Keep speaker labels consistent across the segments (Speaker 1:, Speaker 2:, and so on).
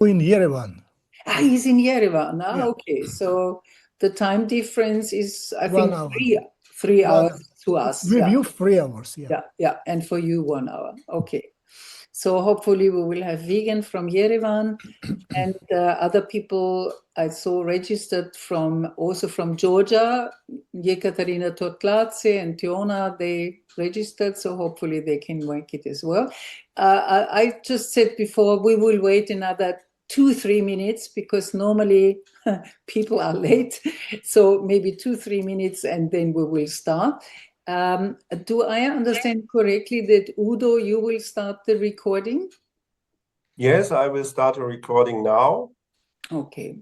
Speaker 1: In Yerevan.
Speaker 2: He's in Yerevan.
Speaker 1: Yeah.
Speaker 2: Okay. So the time difference is, I
Speaker 1: 1
Speaker 2: think,
Speaker 1: hour.
Speaker 2: 3 hours to us.
Speaker 1: With
Speaker 2: Yeah.
Speaker 1: you, 3 hours. Yeah.
Speaker 2: Yeah. And for you, 1 hour. Okay. So hopefully we will have vegan from Yerevan, and other people I saw registered also from Georgia. Yekaterina Totlatse and Tiona, they registered, so hopefully they can make it as well. I just said before, we will wait another 2-3 minutes because normally people are late. So maybe 2-3 minutes and then we will start. Do I understand correctly that Udo, you will start the recording?
Speaker 3: Yes, I will start a recording now.
Speaker 2: Okay.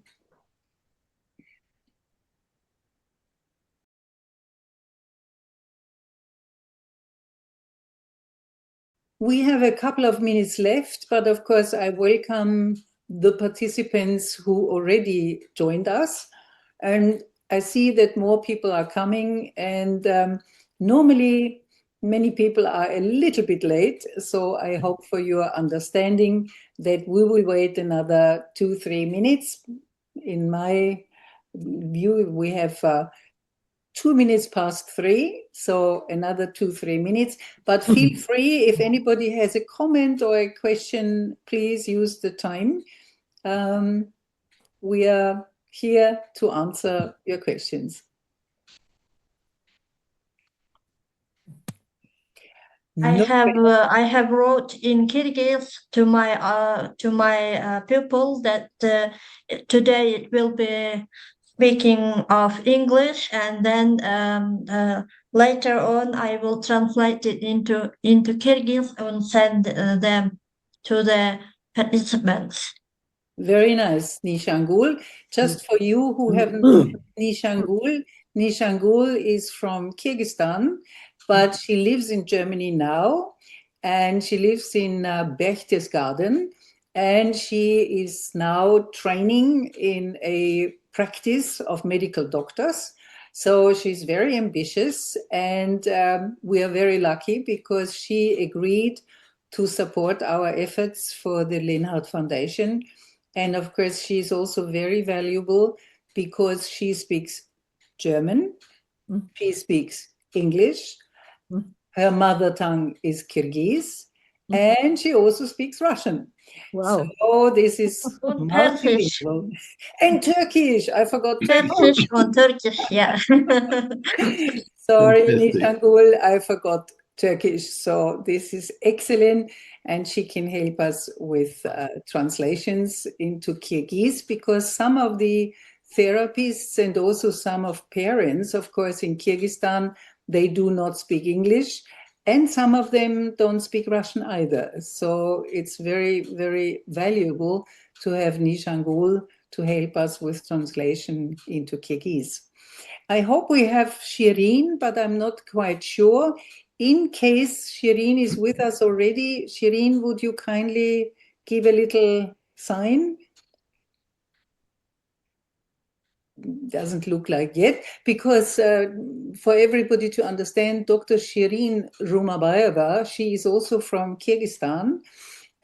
Speaker 2: We have a couple of minutes left, but of course I welcome the participants who already joined us. And I see that more people are coming, and normally many people are a little bit late. So I hope for your understanding that we will wait another 2-3 minutes. In my view, we have 2 minutes past 3, so another 2-3 minutes. But feel free, if anybody has a comment or a question, please use the time. We are here to answer your questions.
Speaker 4: I have wrote in Kyrgyz to my pupils that today it will be speaking of English, and then later on I will translate it into Kyrgyz and send them to the participants.
Speaker 2: Very nice, Nishangul. Just for you who haven't met Nishangul, Nishangul is from Kyrgyzstan, but she lives in Germany now, and she lives in Berchtesgaden, and she is now training in a practice of medical doctors. So she's very ambitious, and we are very lucky because she agreed to support our efforts for the Lenhardt Foundation. And of course, she's also very valuable because she speaks German, she speaks English, her mother tongue is Kyrgyz, and she also speaks Russian.
Speaker 1: Wow.
Speaker 2: So this is
Speaker 4: Turkish.
Speaker 2: multilingual. And Turkish, I forgot
Speaker 4: Turkish on Turkish, yeah.
Speaker 2: Sorry, Nishangul, I forgot Turkish. So this is excellent. And she can help us with translations into Kyrgyz, because some of the therapists and also some of parents, of course, in Kyrgyzstan, they do not speak English. And some of them don't speak Russian either. So it's very, very valuable to have Nishangul to help us with translation into Kyrgyz. I hope we have Shirin, but I'm not quite sure. In case Shirin is with us already, Shirin, would you kindly give a little sign? Doesn't look like yet, because for everybody to understand, Dr. Shirin Rumabayeva, she is also from Kyrgyzstan,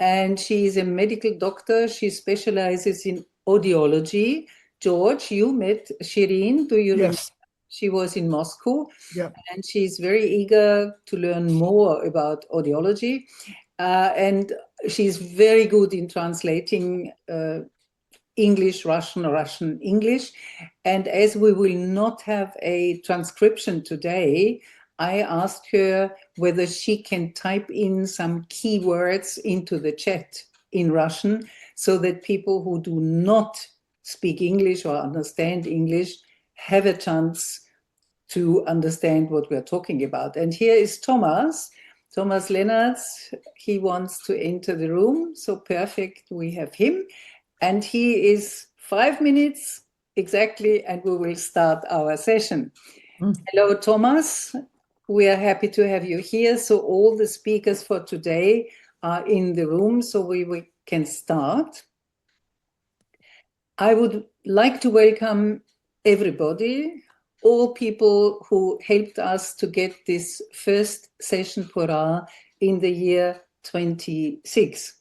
Speaker 2: and she is a medical doctor. She specializes in audiology. George, you met Shirin, do you remember?
Speaker 1: Yes.
Speaker 2: She was in Moscow,
Speaker 1: Yeah.
Speaker 2: and she's very eager to learn more about audiology. And she's very good in translating English, Russian, Russian, English. And as we will not have a transcription today, I asked her whether she can type in some keywords into the chat in Russian so that people who do not speak English or understand English have a chance to understand what we're talking about. And here is Thomas Lennartz. He wants to enter the room. So perfect, we have him. And he is 5 minutes exactly, and we will start our session. Hello, Thomas. We are happy to have you here. So all the speakers for today are in the room, so we can start. I would like to welcome everybody, all people who helped us to get this first session PORA in the year 26.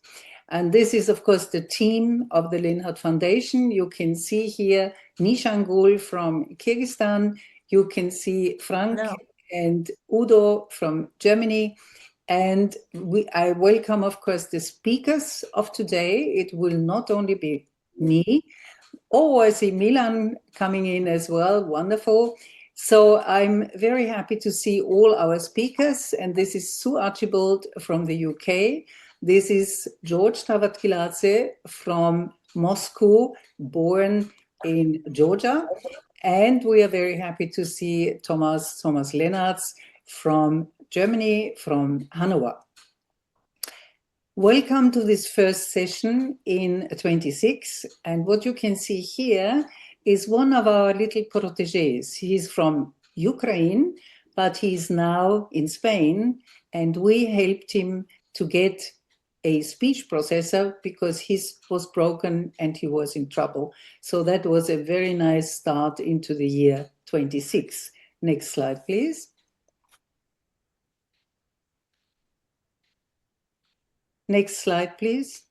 Speaker 2: And this is, of course, the team of the Lenhardt Foundation. You can see here Nishangul from Kyrgyzstan. You can see Frank and Udo from Germany. And I welcome, of course, the speakers of today. It will not only be me. Oh, I see Milan coming in as well. Wonderful. So I'm very happy to see all our speakers. And this is Sue Archibald from the UK. This is George Tavatkiladze from Moscow, born in Georgia. And we are very happy to see Thomas Lennartz from Germany, from Hanover. Welcome to this first session in 26. And what you can see here is one of our little protégés. He's from Ukraine, but he's now in Spain. And we helped him to get a speech processor because his was broken and he was in trouble. So that was a very nice start into the year 26. Next slide, please. Next slide, please.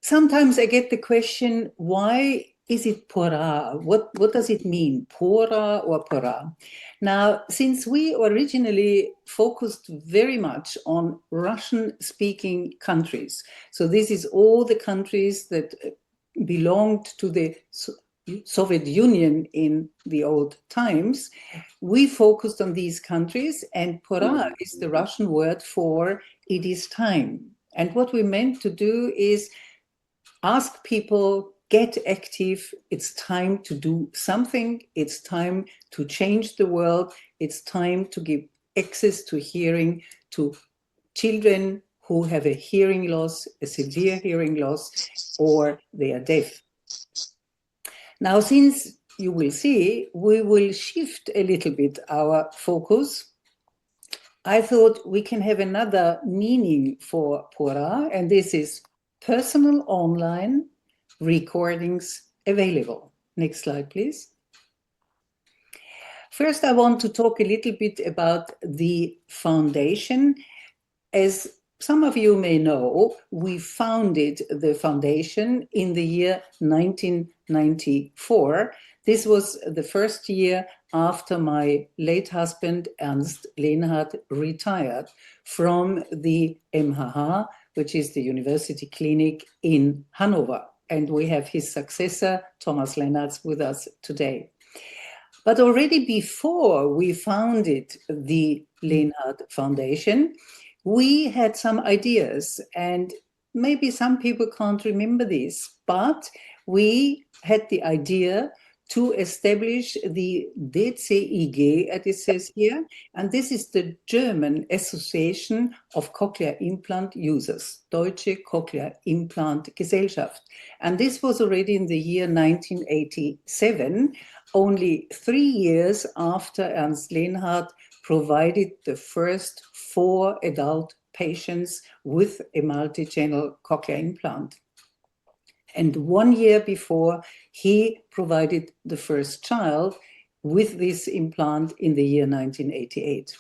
Speaker 2: Sometimes I get the question, why is it PORA? What does it mean, PORA or PORA? Now, since we originally focused very much on Russian-speaking countries, so this is all the countries that belonged to the Soviet Union in the old times, we focused on these countries, and PORA is the Russian word for it is time. And what we meant to do is ask people, get active, it's time to do something, it's time to change the world, it's time to give access to hearing to children who have a hearing loss, a severe hearing loss, or they are deaf. Now, since you will see, we will shift a little bit our focus. I thought we can have another meaning for PORA, and this is personal online recordings available. Next slide, please. First, I want to talk a little bit about the foundation. As some of you may know, we founded the foundation in the year 1994. This was the first year after my late husband, Ernst Lenhardt, retired from the MHH, which is the University Clinic in Hanover. And we have his successor, Thomas Lennartz, with us today. But already before we founded the Lenhardt Foundation, we had some ideas, and maybe some people can't remember this, but we had the idea to establish the DCIG, as it says here, and this is the German Association of Cochlear Implant Users, Deutsche Cochlear Implant Gesellschaft. And this was already in the year 1987, only 3 years after Ernst Lenhardt provided the first 4 adult patients with a multi-channel cochlear implant. And 1 year before, he provided the first child with this implant in the year 1988.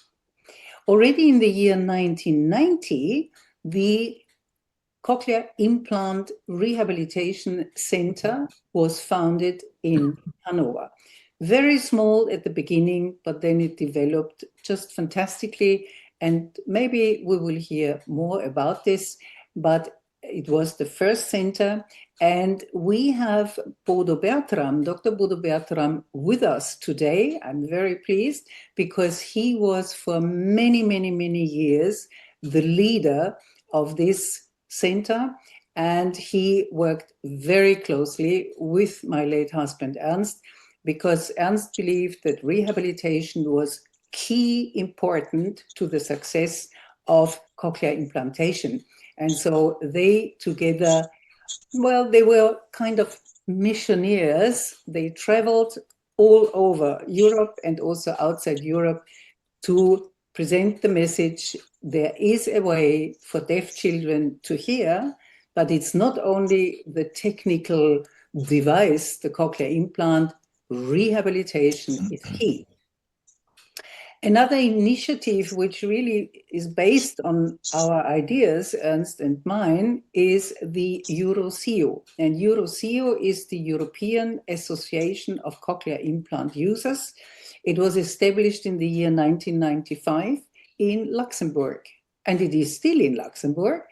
Speaker 2: Already in the year 1990, the Cochlear Implant Rehabilitation Center was founded in Hanover. Very small at the beginning, but then it developed just fantastically. And maybe we will hear more about this, but it was the first center. And we have Bodo Bertram, Dr. Bodo Bertram, with us today. I'm very pleased because he was for many, many, many years the leader of this center. And he worked very closely with my late husband, Ernst, because Ernst believed that rehabilitation was key important to the success of cochlear implantation. And so they together, well, they were kind of missionaries. They traveled all over Europe and also outside Europe to present the message. There is a way for deaf children to hear, but it's not only the technical device, the cochlear implant, rehabilitation is key. Another initiative which really is based on our ideas, Ernst and mine, is the EuroCEO. And EuroCEO is the European Association of Cochlear Implant Users. It was established in the year 1995 in Luxembourg, and it is still in Luxembourg.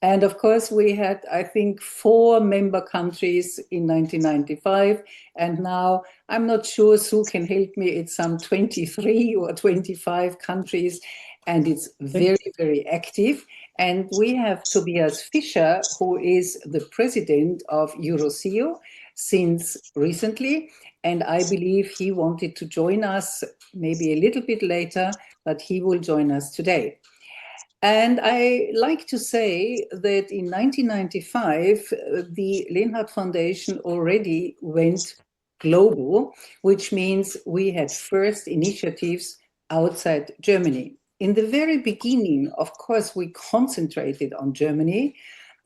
Speaker 2: And of course, we had, I think, 4 member countries in 1995. And now, I'm not sure, Sue can help me, it's some 23 or 25 countries. And it's very, very active. And we have Tobias Fischer, who is the president of EuroCEO since recently. And I believe he wanted to join us maybe a little bit later, but he will join us today. And I like to say that in 1995, the Lenhardt Foundation already went global, which means we had first initiatives outside Germany. In the very beginning, of course, we concentrated on Germany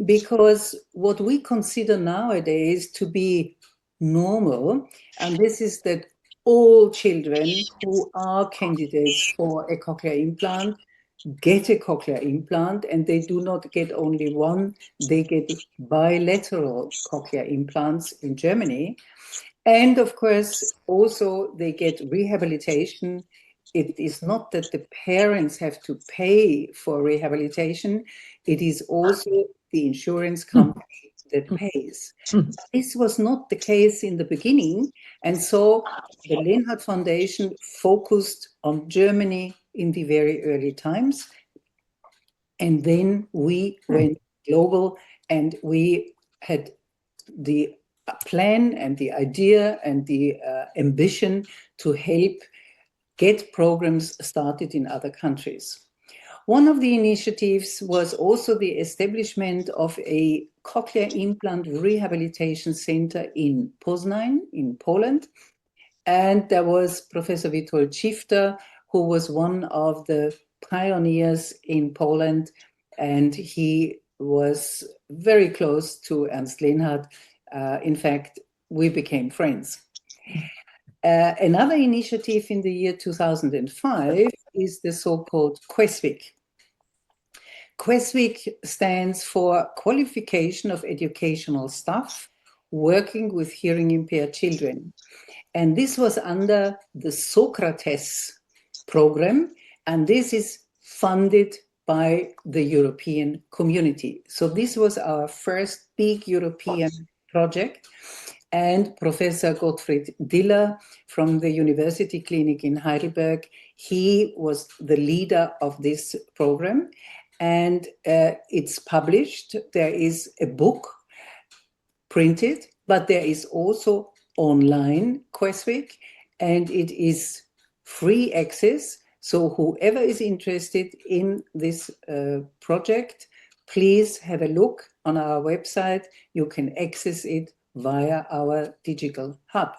Speaker 2: because what we consider nowadays to be normal, and this is that all children who are candidates for a cochlear implant get a cochlear implant, and they do not get only one, they get bilateral cochlear implants in Germany. And of course, also they get rehabilitation. It is not that the parents have to pay for rehabilitation, it is also the insurance company that pays. This was not the case in the beginning, and so the Lenhardt Foundation focused on Germany in the very early times, and then we went global, and we had the plan and the idea and the ambition to help get programs started in other countries. One of the initiatives was also the establishment of a cochlear implant rehabilitation center in Poznań, in Poland. And there was Professor Witold Schifter, who was one of the pioneers in Poland, and he was very close to Ernst Lenhardt. In fact, we became friends. Another initiative in the year 2005 is the so-called QESWIC. QESWIC stands for Qualification of Educational Staff Working with Hearing Impaired Children. And this was under the Socrates program, and this is funded by the European community. So this was our first big European project. And Professor Gottfried Diller from the University Clinic in Heidelberg, he was the leader of this program. And it's published. There is a book printed, but there is also online QESWIC, and it is free access. So whoever is interested in this project, please have a look on our website. You can access it via our digital hub.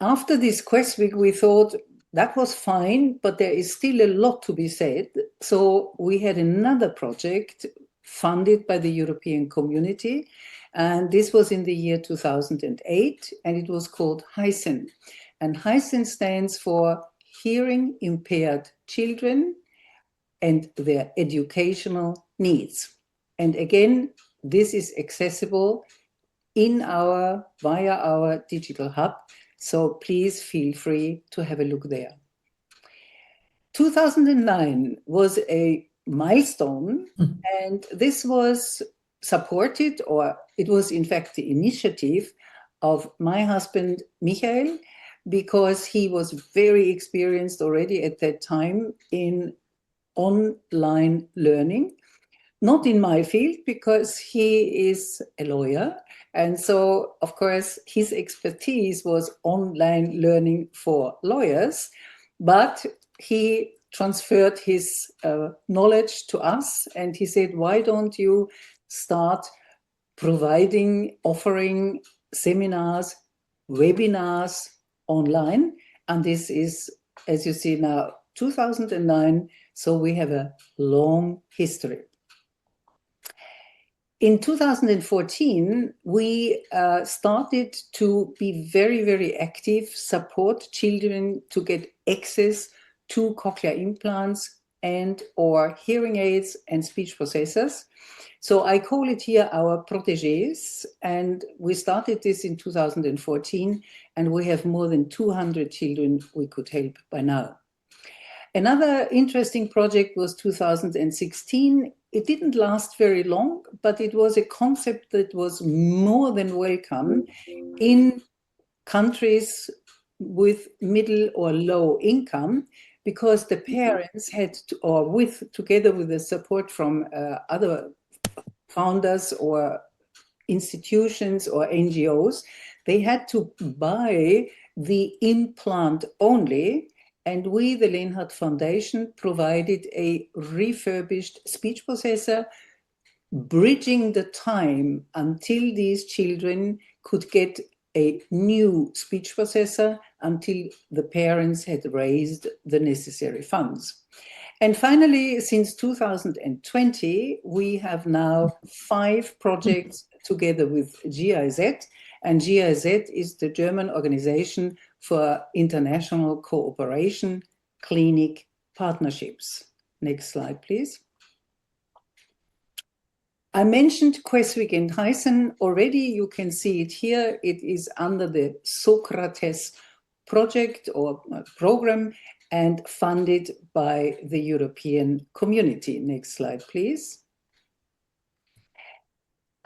Speaker 2: After this QESWIC, we thought that was fine, but there is still a lot to be said. So we had another project funded by the European Community, and this was in the year 2008, and it was called HISEN. And HISEN stands for Hearing Impaired Children and Their Educational Needs. And again, this is accessible via our digital hub. So please feel free to have a look there. 2009 was a milestone, and this was supported, or it was in fact the initiative of my husband, Michael, because he was very experienced already at that time in online learning. Not in my field, because he is a lawyer. And so, of course, his expertise was online learning for lawyers, but he transferred his knowledge to us, and he said, why don't you start offering seminars, webinars online? And this is, as you see now, 2009, so we have a long history. In 2014, we started to be very, very active, support children to get access to cochlear implants and or hearing aids and speech processors. So I call it here our protégés, and we started this in 2014, and we have more than 200 children we could help by now. Another interesting project was 2016. It didn't last very long, but it was a concept that was more than welcome in countries with middle or low income, because the parents had to, or together with the support from other founders or institutions or NGOs, they had to buy the implant only. And we, the Lenhardt Foundation, provided a refurbished speech processor, bridging the time until these children could get a new speech processor until the parents had raised the necessary funds. And finally, since 2020, we have now 5 projects together with GIZ, and GIZ is the German Organization for International Cooperation, Clinic Partnerships. Next slide, please. I mentioned Creswick and Hyson already. You can see it here. It is under the Socrates project or program and funded by the European Community. Next slide, please.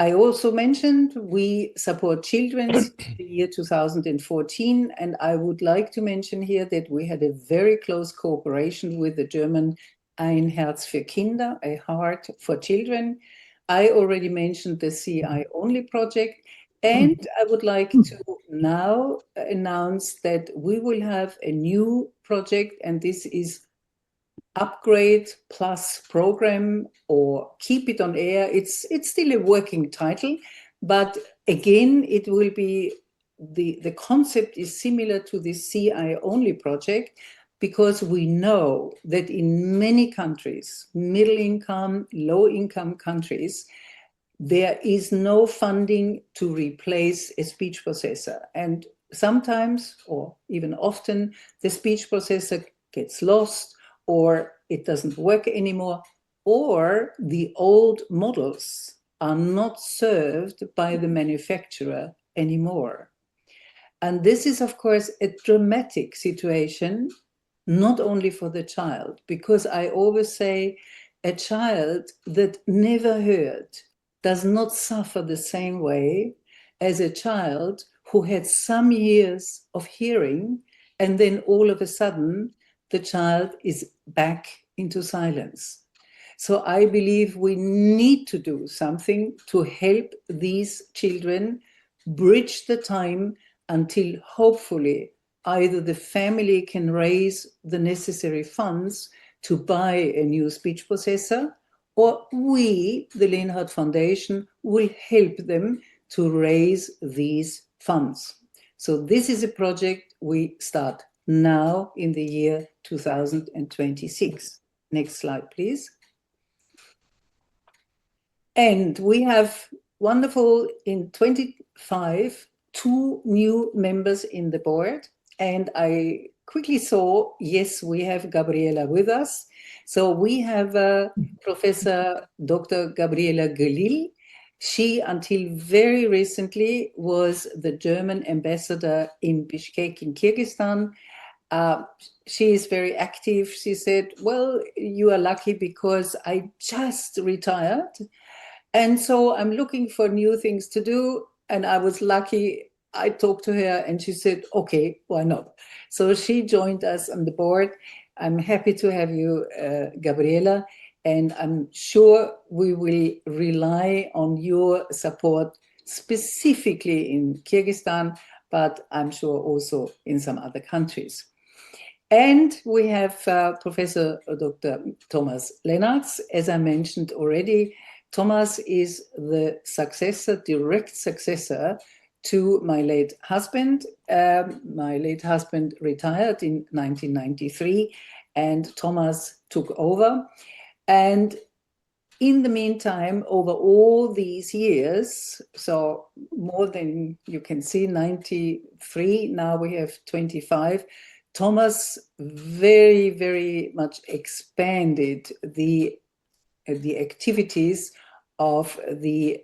Speaker 2: I also mentioned we support children since the year 2014, and I would like to mention here that we had a very close cooperation with the German Ein Herz für Kinder, a heart for children. I already mentioned the CI-Only project, and I would like to now announce that we will have a new project, and this is Upgrade Plus Program, or Keep It on Air. It's still a working title, but again, it will be, the concept is similar to the CI-Only project, because we know that in many countries, middle income, low income countries, there is no funding to replace a speech processor. And sometimes, or even often, the speech processor gets lost, or it doesn't work anymore, or the old models are not served by the manufacturer anymore. And this is, of course, a dramatic situation, not only for the child, because I always say a child that never heard does not suffer the same way as a child who had some years of hearing, and then all of a sudden the child is back into silence. So I believe we need to do something to help these children bridge the time until hopefully either the family can raise the necessary funds to buy a new speech processor, or we, the Lenhardt Foundation, will help them to raise these funds. So this is a project we start now in the year 2026. Next slide, please. And we have wonderful, in 25, 2 new members in the board. And I quickly saw, yes, we have Gabriela with us. So we have Professor Dr. Gabriela Gelil. She, until very recently, was the German ambassador in Bishkek in Kyrgyzstan. She is very active. She said, well, you are lucky because I just retired. And so I'm looking for new things to do. And I was lucky. I talked to her and she said, okay, why not? So she joined us on the board. I'm happy to have you, Gabriela, and I'm sure we will rely on your support specifically in Kyrgyzstan, but I'm sure also in some other countries. And we have Professor Dr. Thomas Lennartz. As I mentioned already, Thomas is the successor, direct successor to my late husband. My late husband retired in 1993, and Thomas took over. And in the meantime, over all these years, so more than you can see, 93, now we have 25, Thomas very, very much expanded the activities of the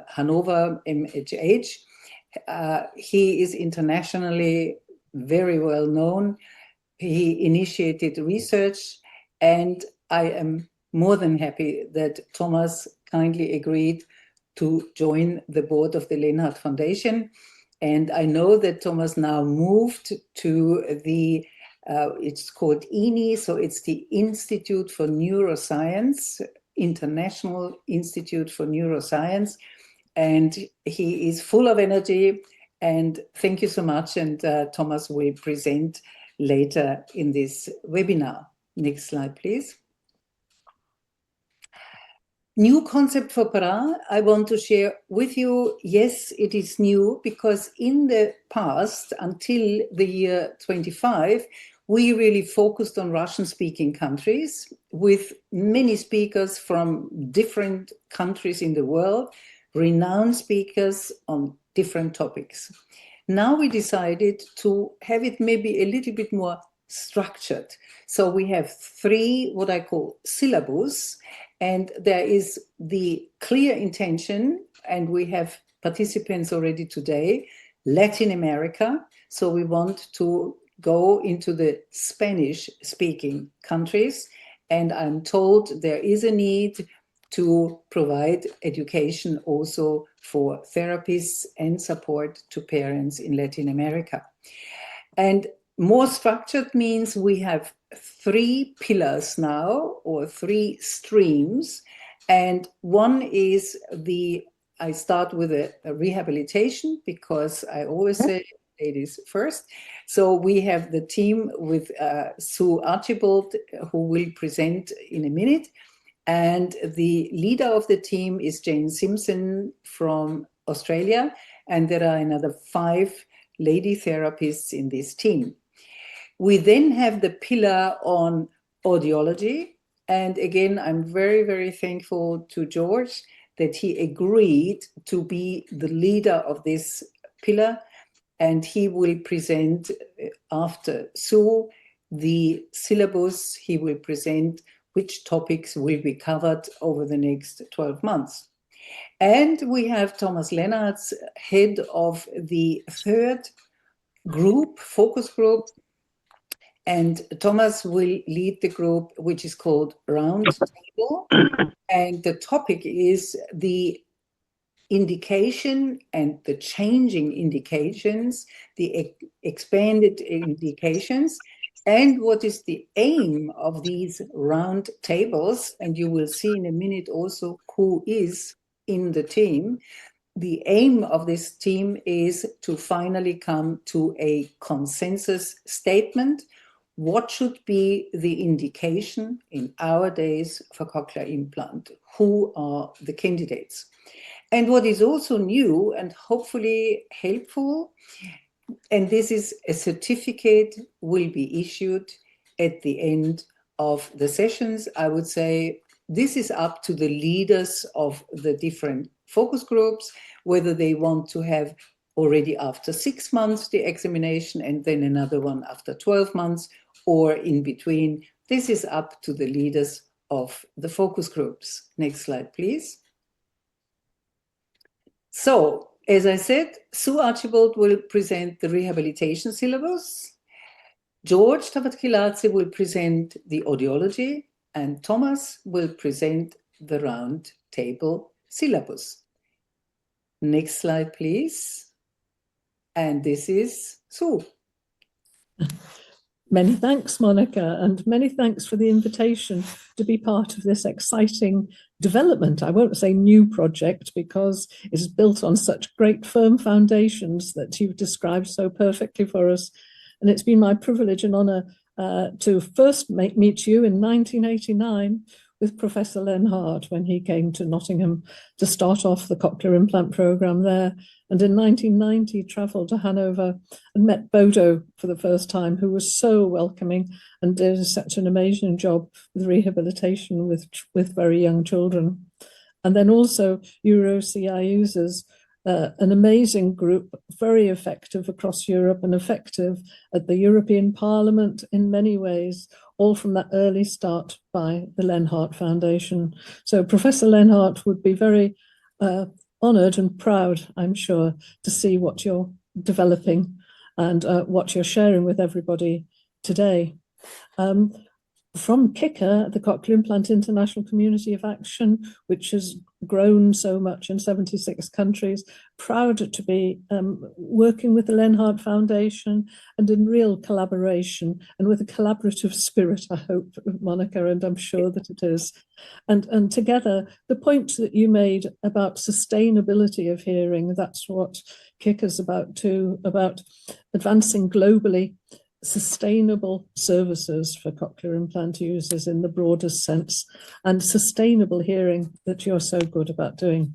Speaker 2: Hanover MHH. He is internationally very well known. He initiated research, and I am more than happy that Thomas kindly agreed to join the board of the Lenhardt Foundation. And I know that Thomas now moved to the, it's called INI, so it's the Institute for Neuroscience, International Institute for Neuroscience. And he is full of energy. And thank you so much. And Thomas will present later in this webinar. Next slide, please. New concept for PORA, I want to share with you. Yes, it is new because in the past, until the year 25, we really focused on Russian-speaking countries with many speakers from different countries in the world, renowned speakers on different topics. Now we decided to have it maybe a little bit more structured. So we have 3, what I call syllabus, and there is the clear intention, and we have participants already today, Latin America. So we want to go into the Spanish-speaking countries, and I'm told there is a need to provide education also for therapists and support to parents in Latin America. And more structured means we have 3 pillars now, or 3 streams. And one is I start with a rehabilitation, because I always say ladies first. So we have the team with Sue Archibald, who will present in a minute. And the leader of the team is Jane Simpson from Australia. And there are another 5 lady therapists in this team. We then have the pillar on audiology. And again, I'm very, very thankful to George that he agreed to be the leader of this pillar. And he will present after Sue the syllabus. He will present which topics will be covered over the next 12 months. And we have Thomas Lennartz, head of the 3rd group, focus group. And Thomas will lead the group, which is called Round Table. And the topic is the indication and the changing indications, the expanded indications, and what is the aim of these round tables. And you will see in a minute also who is in the team. The aim of this team is to finally come to a consensus statement. What should be the indication in our days for cochlear implant? Who are the candidates? And what is also new and hopefully helpful, and this is a certificate will be issued at the end of the sessions. I would say this is up to the leaders of the different focus groups, whether they want to have already after 6 months the examination and then another one after 12 months or in between. This is up to the leaders of the focus groups. Next slide, please. So, as I said, Sue Archibald will present the rehabilitation syllabus. George Tavatkilidze will present the audiology, and Thomas will present the round table syllabus. Next slide, please. And this is Sue.
Speaker 5: Many thanks, Monica, and many thanks for the invitation to be part of this exciting development. I won't say new project because it is built on such great firm foundations that you've described so perfectly for us. And it's been my privilege and honor to first meet you in 1989 with Professor Len Hart when he came to Nottingham to start off the cochlear implant programme there. And in 1990, travelled to Hanover and met Bodo for the first time, who was so welcoming and did such an amazing job with rehabilitation with very young children. And then also Euro-CI users, an amazing group, very effective across Europe and effective at the European Parliament in many ways, all from that early start by the Len Hart Foundation. So Professor Len Hart would be very honoured and proud, I'm sure, to see what you're developing and what you're sharing with everybody today. From KICA, the Cochlear Implant International Community of Action, which has grown so much in 76 countries, proud to be working with the Len Hart Foundation and in real collaboration and with a collaborative spirit, I hope, Monica, and I'm sure that it is. And together, the point that you made about sustainability of hearing, that's what KICA's about too, about advancing globally sustainable services for cochlear implant users in the broadest sense, and sustainable hearing that you're so good about doing.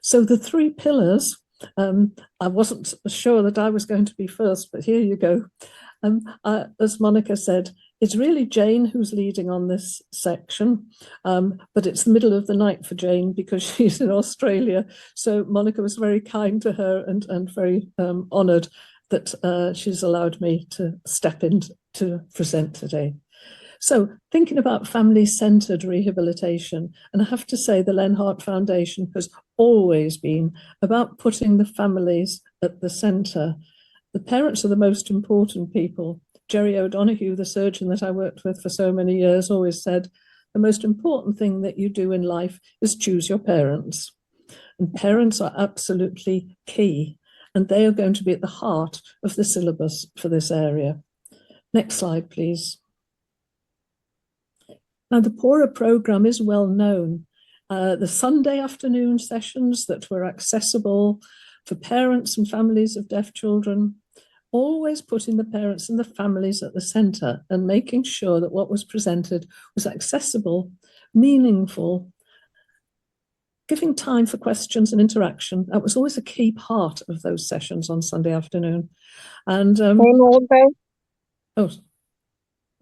Speaker 5: So the three pillars, I wasn't sure that I was going to be first, but here you go. As Monica said, it's really Jane who's leading on this section, but it's the middle of the night for Jane because she's in Australia. So Monica was very kind to her and very honoured that she's allowed me to step in to present today. So thinking about family-centred rehabilitation, and I have to say the Len Hart Foundation has always been about putting the families at the centre. The parents are the most important people. Jerry O'Donoghue, the surgeon that I worked with for so many years, always said, the most important thing that you do in life is choose your parents. And parents are absolutely key. And they are going to be at the heart of the syllabus for this area. Next slide, please. Now, the PORA-Programme is well known. The Sunday afternoon sessions that were accessible for parents and families of deaf children, always putting the parents and the families at the centre and making sure that what was presented was accessible, meaningful, giving time for questions and interaction. That was always a key part of those sessions on Sunday afternoon. And oh,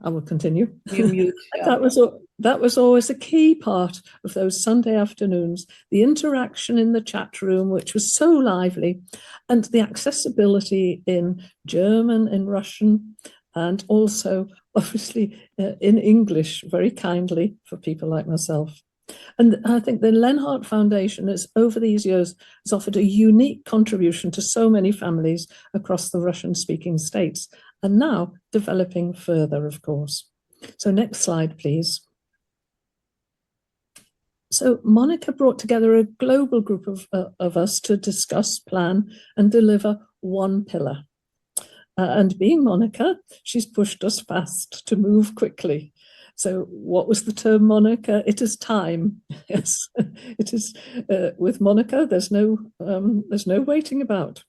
Speaker 5: I will continue. That was always a key part of those Sunday afternoons, the interaction in the chat room, which was so lively, and the accessibility in German, in Russian, and also obviously in English, very kindly for people like myself. And I think the Len Hart Foundation has, over these years, has offered a unique contribution to so many families across the Russian-speaking states, and now developing further, of course. So next slide, please. So Monica brought together a global group of us to discuss, plan, and deliver one pillar. And being Monica, she's pushed us fast to move quickly. So what was the term, Monica? It is time. Yes, it is. With Monica, there's no waiting about.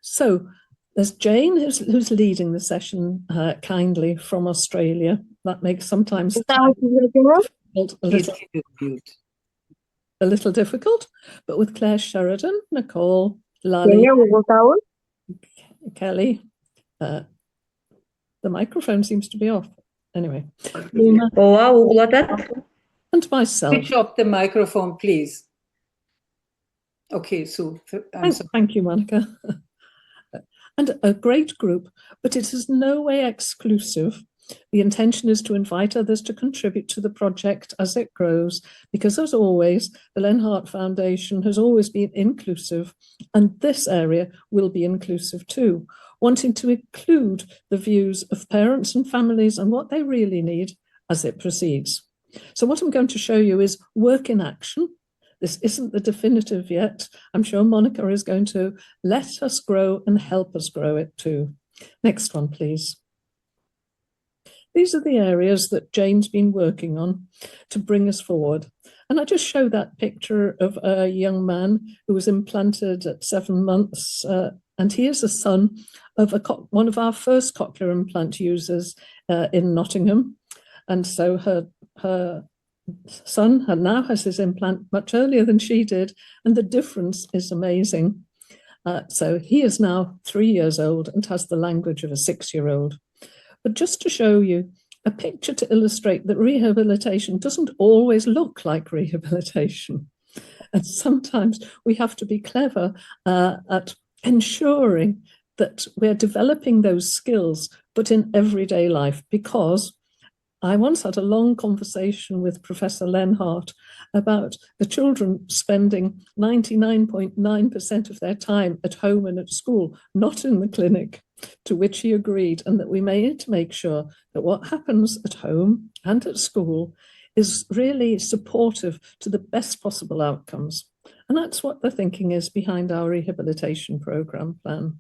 Speaker 5: So there's Jane who's leading the session kindly from Australia. That makes sometimes a little difficult, but with Claire Sheridan, Nicole, Lali, Kelly, the microphone seems to be off. Anyway, and myself.
Speaker 2: Switch off the microphone, please. Okay, so
Speaker 5: thank you, Monica. And a great group, but it is no way exclusive. The intention is to invite others to contribute to the project as it grows, because as always, the Len Hart Foundation has always been inclusive, and this area will be inclusive too, wanting to include the views of parents and families and what they really need as it proceeds. So what I'm going to show you is work in action. This isn't the definitive yet. I'm sure Monica is going to let us grow and help us grow it too. Next one, please. These are the areas that Jane's been working on to bring us forward. And I just show that picture of a young man who was implanted at 7 months, and he is a son of one of our first cochlear implant users in Nottingham. And so her son now has his implant much earlier than she did, and the difference is amazing. So he is now 3 years old and has the language of a 6-year-old. But just to show you a picture to illustrate that rehabilitation doesn't always look like rehabilitation. And sometimes we have to be clever at ensuring that we're developing those skills, but in everyday life, because I once had a long conversation with Professor Lenhart about the children spending 99.9% of their time at home and at school, not in the clinic, to which he agreed, and that we need to make sure that what happens at home and at school is really supportive to the best possible outcomes. And that's what the thinking is behind our rehabilitation programme plan.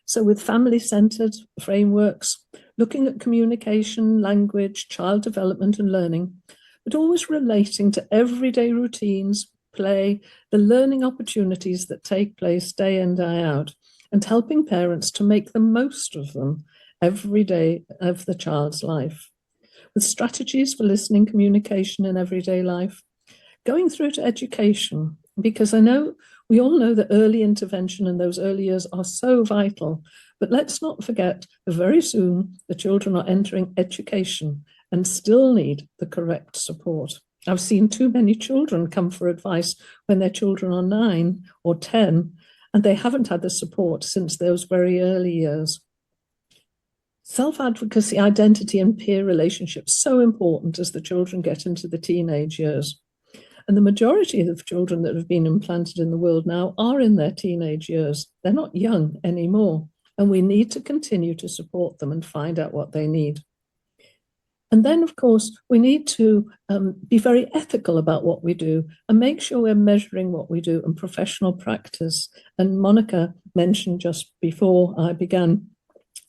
Speaker 5: So with family-centred frameworks, looking at communication, language, child development and learning, but always relating to everyday routines, play, the learning opportunities that take place day in, day out, and helping parents to make the most of them every day of the child's life. With strategies for listening, communication in everyday life, going through to education, because I know we all know that early intervention in those early years are so vital, but let's not forget that very soon the children are entering education and still need the correct support. I've seen too many children come for advice when their children are 9 or 10, and they haven't had the support since those very early years. Self-advocacy, identity and peer relationships so important as the children get into the teenage years. And the majority of children that have been implanted in the world now are in their teenage years. They're not young anymore, and we need to continue to support them and find out what they need. And then, of course, we need to be very ethical about what we do and make sure we're measuring what we do in professional practice. And Monica mentioned just before I began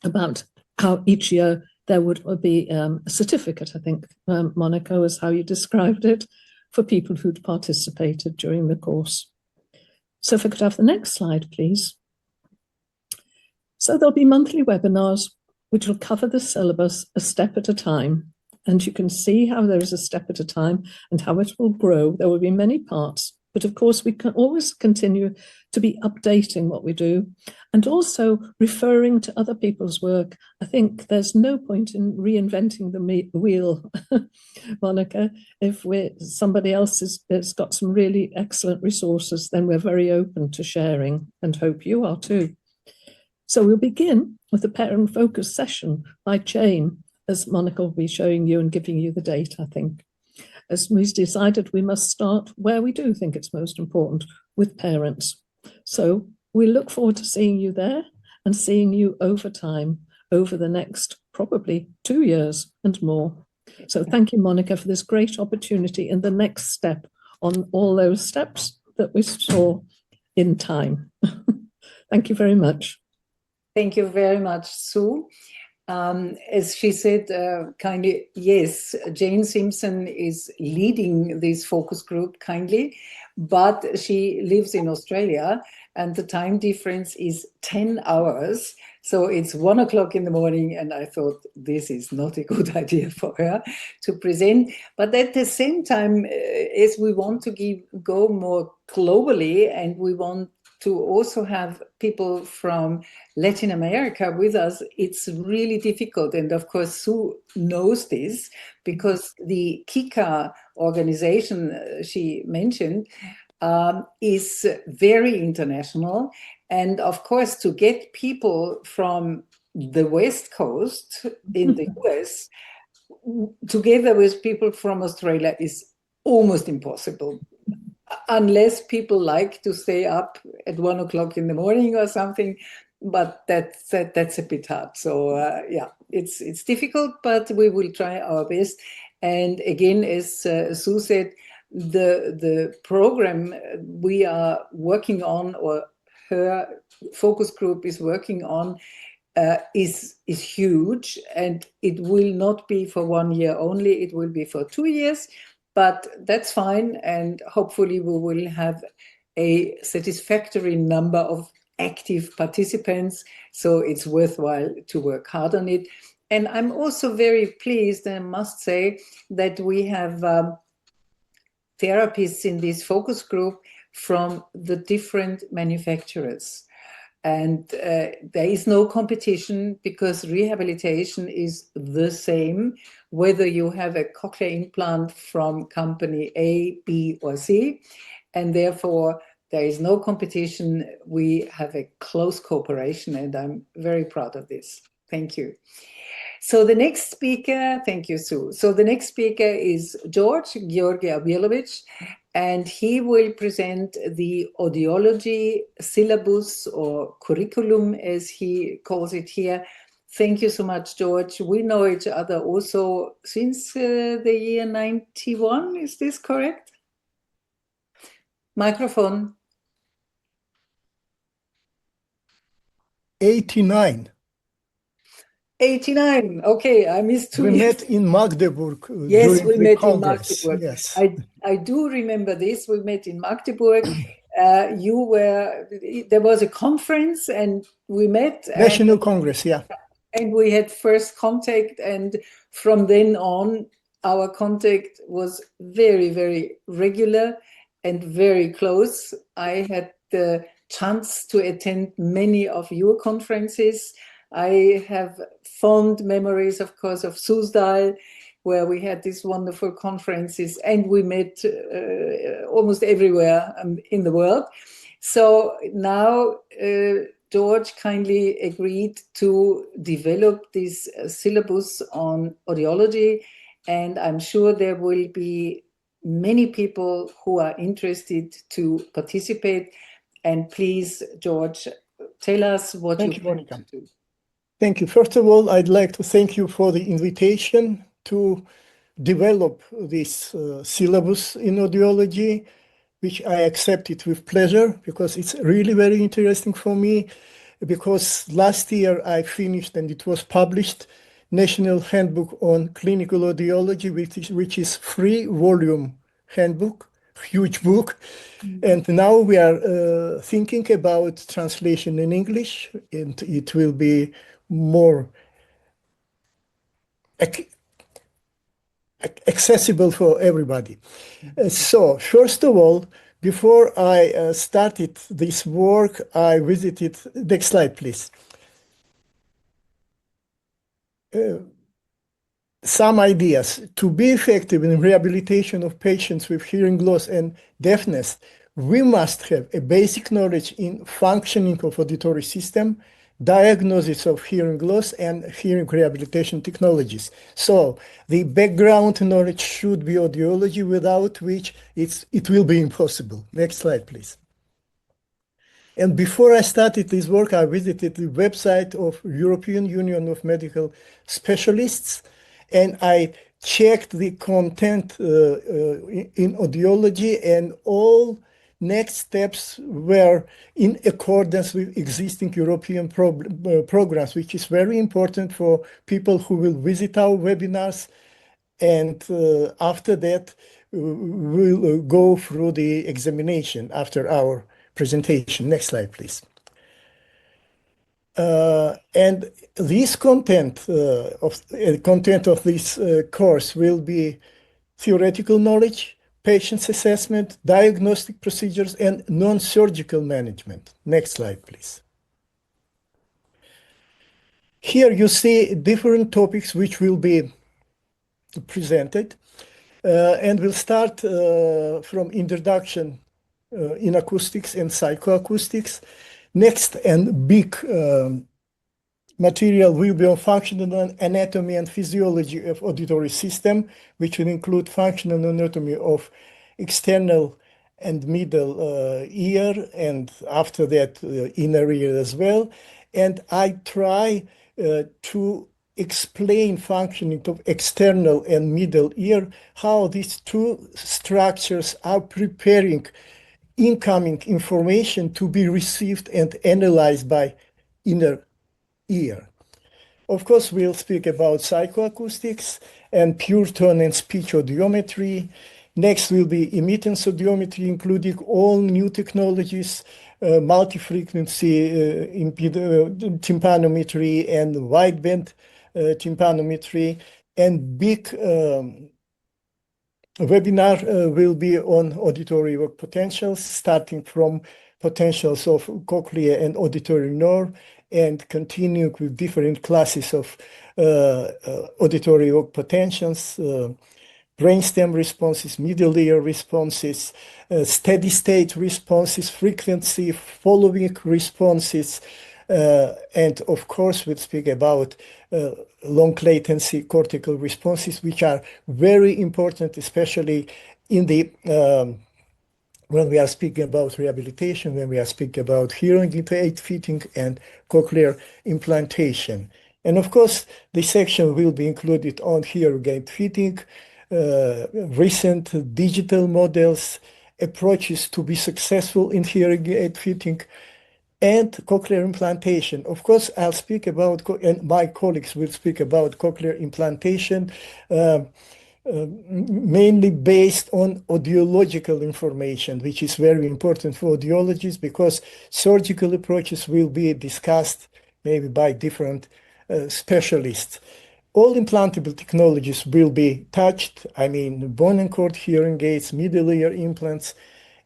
Speaker 5: about how each year there would be a certificate, I think, Monica, was how you described it, for people who'd participated during the course. So if I could have the next slide, please. So there'll be monthly webinars which will cover the syllabus a step at a time. And you can see how there is a step at a time and how it will grow. There will be many parts, but of course we can always continue to be updating what we do and also referring to other people's work. I think there's no point in reinventing the wheel, Monica. If somebody else has got some really excellent resources, then we're very open to sharing and hope you are too. So we'll begin with a parent focus session by Jane, as Monica will be showing you and giving you the date, I think. As we've decided, we must start where we do think it's most important, with parents. So we look forward to seeing you there and seeing you over time, over the next probably 2 years and more. So thank you, Monica, for this great opportunity and the next step on all those steps that we saw in time. Thank you very much.
Speaker 2: Thank you very much, Sue. As she said kindly, yes, Jane Simpson is leading this focus group kindly, but she lives in Australia and the time difference is 10 hours. So it's 1 o'clock in the morning and I thought this is not a good idea for her to present. But at the same time, as we want to go more globally and we want to also have people from Latin America with us, it's really difficult. And of course, Sue knows this because the KICA organization she mentioned is very international. And of course, to get people from the West Coast in the US together with people from Australia is almost impossible. Unless people like to stay up at 1 o'clock in the morning or something, but that's a bit hard. So yeah, it's difficult, but we will try our best. And again, as Sue said, the program we are working on, or her focus group is working on, is huge, and it will not be for 1 year only. It will be for 2 years. But that's fine, and hopefully we will have a satisfactory number of active participants, so it's worthwhile to work hard on it. And I'm also very pleased, I must say, that we have therapists in this focus group from the different manufacturers. And there is no competition because rehabilitation is the same, whether you have a cochlear implant from company A, B, or C. And therefore, there is no competition. We have a close cooperation, and I'm very proud of this. Thank you. So the next speaker, thank you, Sue. So the next speaker is George Georgievilovich, and he will present the audiology syllabus or curriculum, as he calls it here. Thank you so much, George. We know each other also since the year 91. Is this correct? Microphone.
Speaker 1: 89.
Speaker 2: 89. Okay, I missed 2
Speaker 1: We
Speaker 2: years.
Speaker 1: met in Magdeburg
Speaker 2: Yes,
Speaker 1: during
Speaker 2: we
Speaker 1: the
Speaker 2: met
Speaker 1: Congress.
Speaker 2: in Magdeburg.
Speaker 1: Yes.
Speaker 2: I do remember this. We met in Magdeburg. There was a conference and we met.
Speaker 1: National Congress, yeah.
Speaker 2: And we had first contact, and from then on, our contact was very, very regular and very close. I had the chance to attend many of your conferences. I have fond memories, of course, of Susdal, where we had these wonderful conferences, and we met almost everywhere in the world. So now George kindly agreed to develop this syllabus on audiology, and I'm sure there will be many people who are interested to participate. And please, George, tell us what
Speaker 1: Thank
Speaker 2: you
Speaker 1: you,
Speaker 2: want
Speaker 1: Monica.
Speaker 2: to do.
Speaker 1: Thank you. First of all, I'd like to thank you for the invitation to develop this syllabus in audiology, which I accepted with pleasure because it's really very interesting for me. Because last year I finished, and it was published, National Handbook on Clinical Audiology, which is 3-volume handbook, huge book. And now we are thinking about translation in English, and it will be more accessible for everybody. So first of all, before I started this work, I visited, next slide, please. Some ideas. To be effective in rehabilitation of patients with hearing loss and deafness, we must have a basic knowledge in functioning of auditory system, diagnosis of hearing loss, and hearing rehabilitation technologies. So the background knowledge should be audiology, without which it will be impossible. Next slide, please. And before I started this work, I visited the website of European Union of Medical Specialists, and I checked the content in audiology, and all next steps were in accordance with existing European programs, which is very important for people who will visit our webinars. And after that, we'll go through the examination after our presentation. Next slide, please. And this content of this course will be theoretical knowledge, patient's assessment, diagnostic procedures, and non-surgical management. Next slide, please. Here you see different topics which will be presented, and we'll start from introduction in acoustics and psychoacoustics. Next, and big material will be on functional anatomy and physiology of auditory system, which will include functional anatomy of external and middle ear, and after that inner ear as well. And I try to explain functioning of external and middle ear, how these two structures are preparing incoming information to be received and analyzed by inner ear. Of course, we'll speak about psychoacoustics and pure tone and speech audiometry. Next will be emittance audiometry, including all new technologies, multi-frequency tympanometry and wideband tympanometry, and big webinar will be on auditory work potentials, starting from potentials of cochlear and auditory nerve, and continuing with different classes of auditory work potentials, brainstem responses, middle ear responses, steady state responses, frequency following responses, and of course we'll speak about long latency cortical responses, which are very important, especially in the when we are speaking about rehabilitation, when we are speaking about hearing aid fitting and cochlear implantation. And of course, this section will be included on hearing aid fitting, recent digital models, approaches to be successful in hearing aid fitting, and cochlear implantation. Of course, I'll speak about, and my colleagues will speak about cochlear implantation, mainly based on audiological information, which is very important for audiologists because surgical approaches will be discussed maybe by different specialists. All implantable technologies will be touched. I mean, bone and cord hearing aids, middle ear implants,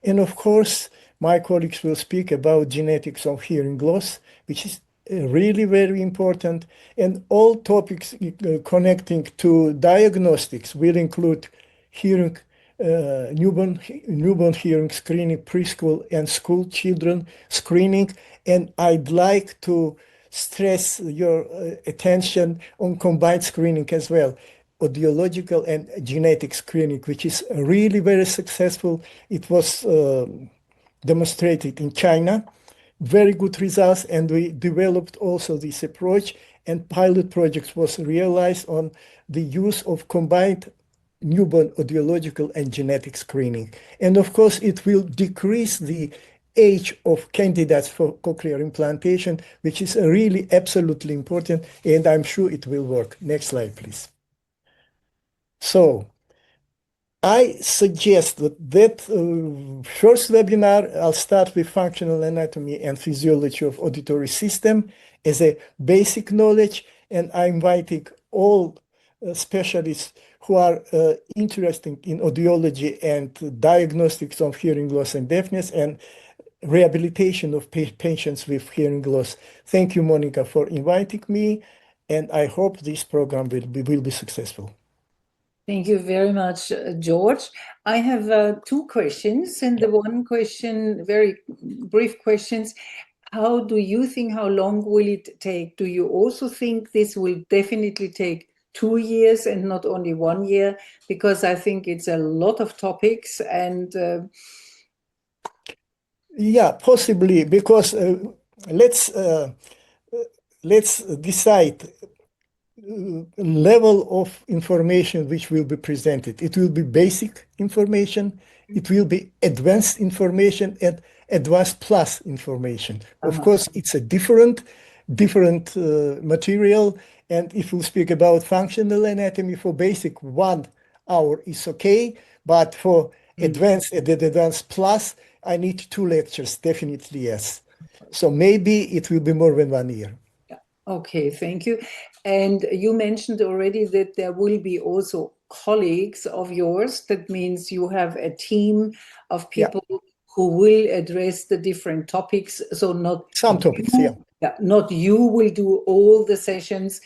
Speaker 1: and of course, my colleagues will speak about genetics of hearing loss, which is really very important, and all topics connecting to diagnostics will include hearing, newborn hearing screening, preschool and school children screening, and I'd like to stress your attention on combined screening as well, audiological and genetic screening, which is really very successful. It was demonstrated in China, very good results, and we developed also this approach, and pilot projects was realized on the use of combined newborn audiological and genetic screening. And of course, it will decrease the age of candidates for cochlear implantation, which is really absolutely important, and I'm sure it will work. Next slide, please. So, I suggest that first webinar, I'll start with functional anatomy and physiology of auditory system as a basic knowledge, and I'm inviting all specialists who are interested in audiology and diagnostics of hearing loss and deafness and rehabilitation of patients with hearing loss. Thank you, Monica, for inviting me, and I hope this program will be successful.
Speaker 2: Thank you very much, George. I have two questions, and the one question, very brief questions. How do you think, how long will it take? Do you also think this will definitely take 2 years and not only 1 year? Because I think it's a lot of topics and...
Speaker 1: Yeah, possibly, because let's decide level of information which will be presented. It will be basic information, it will be advanced information, and advanced plus information. Of course, it's a different material, and if we speak about functional anatomy for basic, 1 hour is okay, but for advanced and advanced plus, I need 2 lectures, definitely yes. So maybe it will be more than 1 year.
Speaker 2: Okay, thank you. And you mentioned already that there will be also colleagues of yours. That means you have a team of people who will address the different topics. So not
Speaker 1: some topics,
Speaker 2: not you will do all the sessions.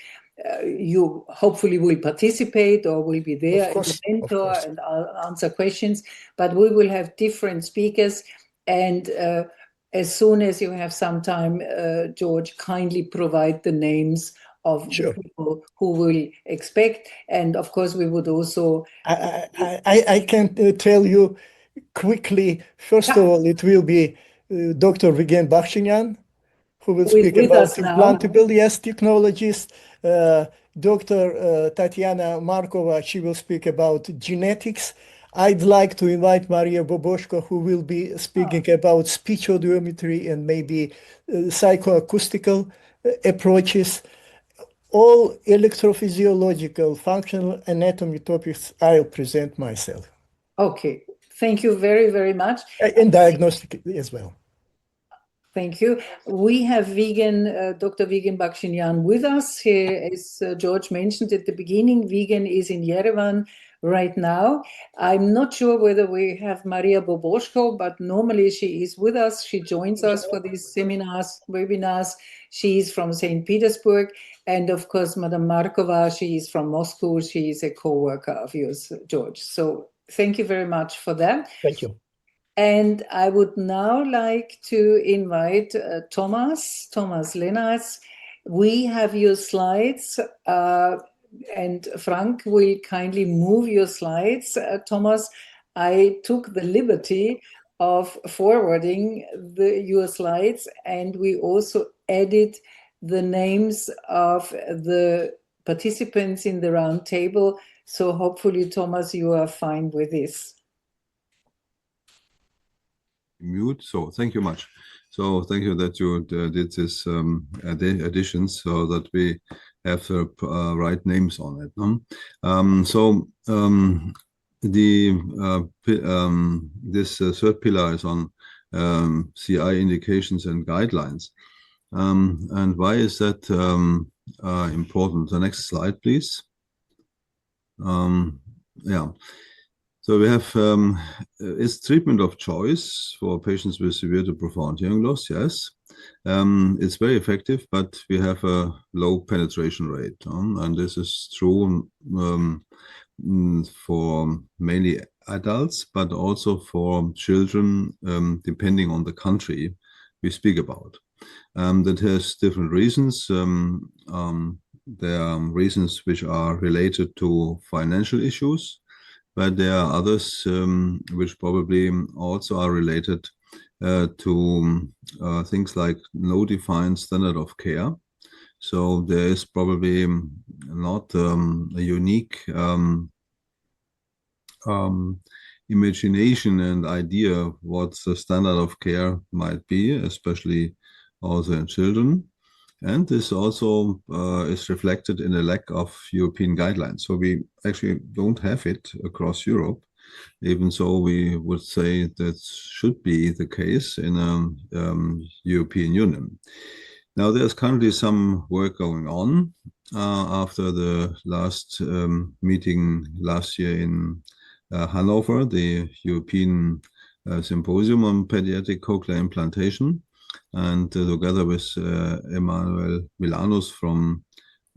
Speaker 2: You hopefully will participate or will be there as a mentor and answer questions. But we will have different speakers, and as soon as you have some time, George, kindly provide the names of the people who will expect. And of course, we would also...
Speaker 1: I can tell you quickly, first of all, it will be Dr. Vigen Bakhshinyan, who will speak about implantable technologies. Dr. Tatiana Markova, she will speak about genetics. I'd like to invite Maria Boboshko, who will be speaking about speech audiometry and maybe psychoacoustical approaches. All electrophysiological, functional anatomy topics, I'll present myself.
Speaker 2: Okay, thank you very, very much.
Speaker 1: And diagnostic as well.
Speaker 2: Thank you. We have Dr. Vigen Bakhshinyan with us here, as George mentioned at the beginning. Vigen is in Yerevan right now. I'm not sure whether we have Maria Boboshko, but normally she is with us. She joins us for these seminars, webinars. She is from St. Petersburg. And of course, Madame Markova, she is from Moscow. She is a co-worker of yours, George. So thank you very much for that.
Speaker 1: Thank you.
Speaker 2: And I would now like to invite Thomas Lennartz. We have your slides, and Frank will kindly move your slides. Thomas, I took the liberty of forwarding your slides, and we also added the names of the participants in the round table. So hopefully, Thomas, you are fine with this.
Speaker 6: Mute. So thank you much. So thank you that you did this additions so that we have the right names on it. This third pillar is on CI indications and guidelines. And why is that important? The next slide, please. Yeah. So we have is treatment of choice for patients with severe to profound hearing loss. Yes, it's very effective, but we have a low penetration rate, and this is true for mainly adults, but also for children, depending on the country we speak about. That has different reasons. There are reasons which are related to financial issues, but there are others which probably also are related to things like no defined standard of care. So there is probably not a unique imagination and idea of what the standard of care might be, especially also in children. And this also is reflected in a lack of European guidelines. So we actually don't have it across Europe, even so we would say that should be the case in European Union. Now there's currently some work going on after the last meeting last year in Hanover, the European Symposium on Pediatric Cochlear Implantation. And together with Emanuel Milanus from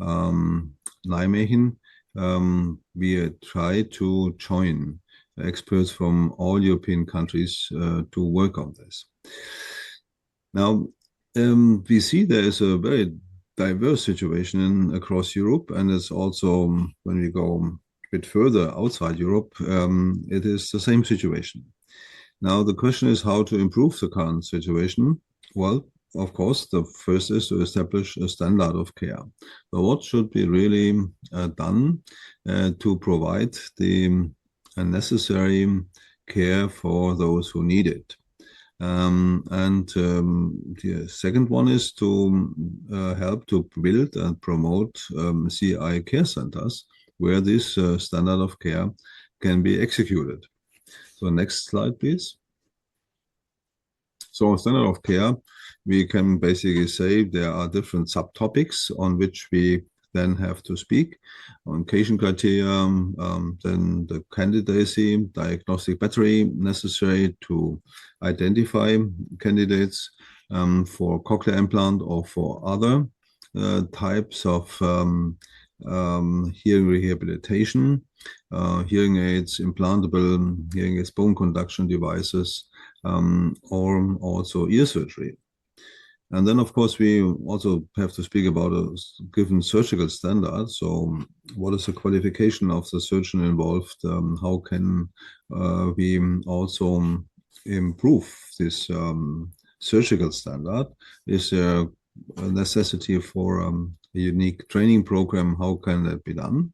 Speaker 6: Nijmegen, we try to join experts from all European countries to work on this. Now, we see there is a very diverse situation across Europe, and it's also, when we go a bit further outside Europe, it is the same situation. Now, the question is how to improve the current situation. Well, of course, the first is to establish a standard of care. So what should be really done to provide the necessary care for those who need it? The second one is to help to build and promote CI care centers where this standard of care can be executed. So next slide, please. So standard of care, we can basically say there are different subtopics on which we then have to speak. On occasion criteria, then the candidacy, diagnostic battery necessary to identify candidates for cochlear implant or for other types of hearing rehabilitation, hearing aids, implantable hearing aids, bone conduction devices, or also ear surgery. And then, of course, we also have to speak about a given surgical standard. So what is the qualification of the surgeon involved? How can we also improve this surgical standard? Is there a necessity for a unique training program? How can that be done?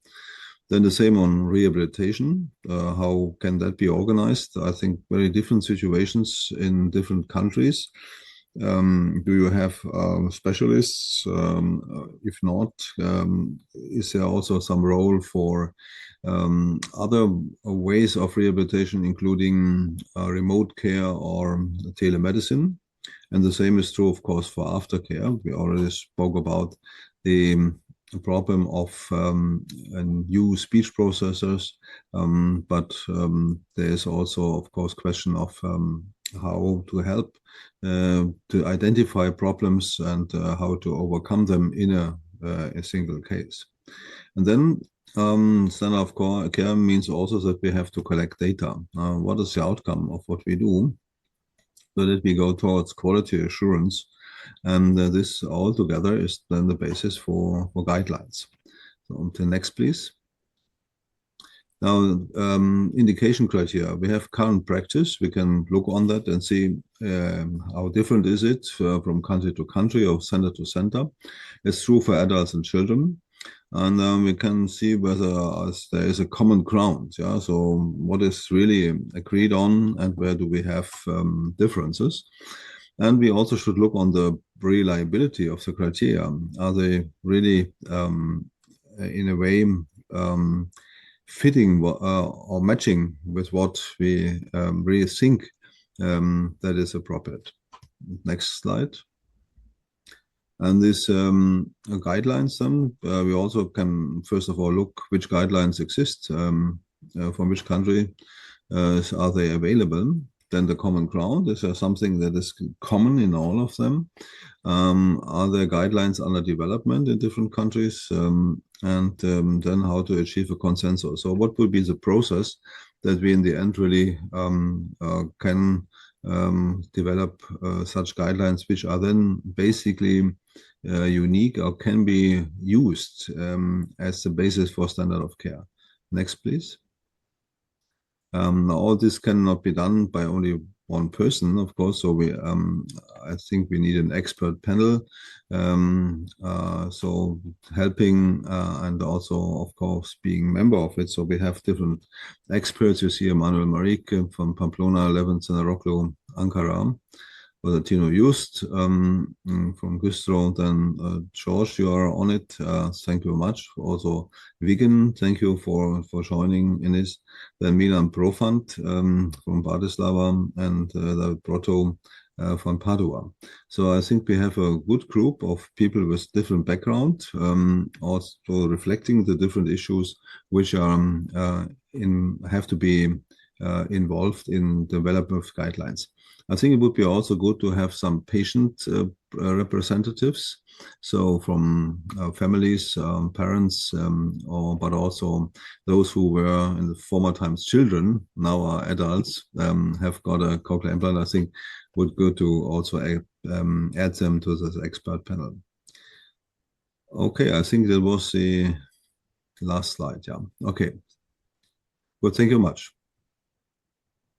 Speaker 6: Then the same on rehabilitation. How can that be organized? I think very different situations in different countries. Do you have specialists? If not, is there also some role for other ways of rehabilitation, including remote care or telemedicine? And the same is true, of course, for aftercare. We already spoke about the a problem of new speech processors, but there is also, of course, question of how to help to identify problems and how to overcome them in a single case. And then standard of care means also that we have to collect data. What is the outcome of what we do, so that we go towards quality assurance? And this all together is then the basis for guidelines. So on to the next, please. Now, indication criteria. We have current practice. We can look on that and see how different is it from country to country or center to center. It's true for adults and children. And we can see whether there is a common ground. Yeah, so what is really agreed on and where do we have differences? And we also should look on the reliability of the criteria. Are they really, in a way, fitting or matching with what we really think that is appropriate? Next slide. And these guidelines, then we also can first of all look which guidelines exist, from which country are they available. Then the common ground, is there something that is common in all of them? Are there guidelines under development in different countries? And then how to achieve a consensus. So what will be the process that we in the end really can develop such guidelines, which are then basically unique or can be used as the basis for standard of care. Next, please. All this cannot be done by only one person, of course. So we, I think we need an expert panel. So helping and also, of course, being member of it. So we have different experts. You see Emanuel Marik from Pamplona, Levin Zanaroglu, Ankara. Tino Just from Güstrow, then George, you are on it. Thank you very much. Also, Wigan, thank you for joining in this. Then Milan Profant from Bratislava and Brotto from Padua. So I think we have a good group of people with different background, also reflecting the different issues which are have to be involved in development of guidelines. I think it would be also good to have some patient representatives, so from families, parents, but also those who were in the former times children, now are adults, have got a cochlear implant. I think would go to also add them to this expert panel. Okay, I think that was the last slide. Yeah. Okay. Well, thank you much.